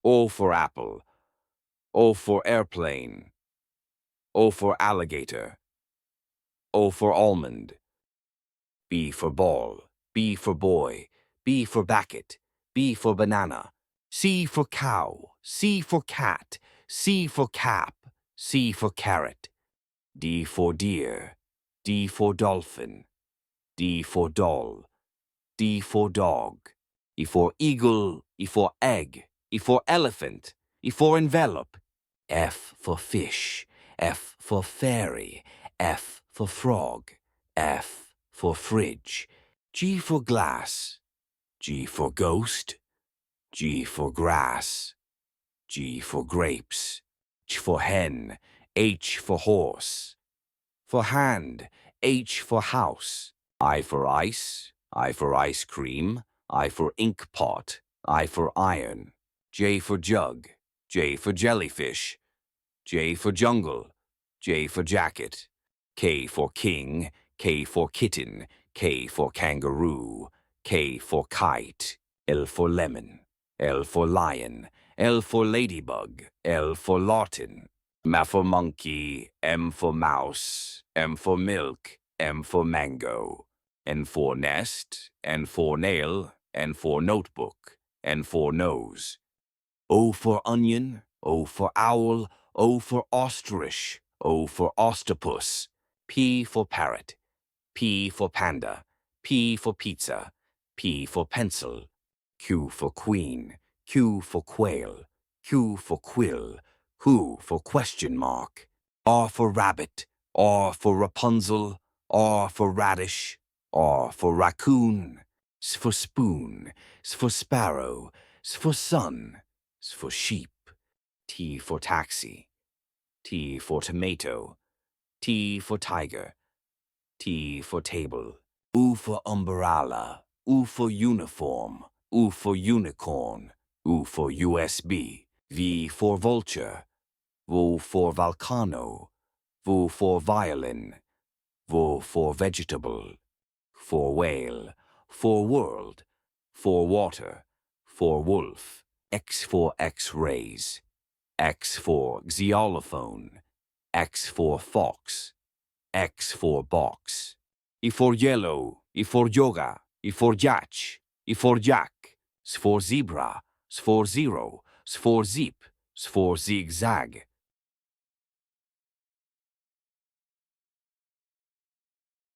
O for apple. O for airplane. O for alligator. O for almond. B for ball. B for boy. B for bucket. B for banana. C for cow. C for cat. C for cap. C for carrot. D for deer. D for dolphin. D for doll. D for dog. E for eagle. E for egg. E for elephant. E for envelope. F for fish. F for fairy. F for frog. F for fridge. G for glass. G for ghost. G for grass. G for grapes. H for hen. H for horse. For hand. H for house. I for ice. I for ice cream. I for ink pot. I for iron. J for jug. J for jellyfish. J for jungle. J for jacket. K for king. K for kitten. K for kangaroo. K for kite. L for lemon. L for lion. L for ladybug. L for Lawton. M for monkey. M for mouse. M for milk. M for mango. N for nest. N for nail. N for notebook. N for nose. O for onion. O for owl. O for ostrich. O for octopus. P for parrot. P for panda. P for pizza. P for pencil. Q for queen. Q for quail. Q for quill. Q for question mark. R for rabbit. R for Rapunzel. R for radish. R for raccoon. S for spoon. S for sparrow. S for sun. S for sheep. T for taxi. T for tomato. T for tiger. T for table. U for umbrella. U for uniform. U for unicorn. U for USB. V for vulture. V for volcano. V for violin. V for vegetable. For whale. For world. For water. For wolf. X for X-rays. X for xylophone. X for fox. X for box. E for yellow. E for yoga. E for yacht. E for jack. S for zebra. S for zero. S for zip. S for zigzag.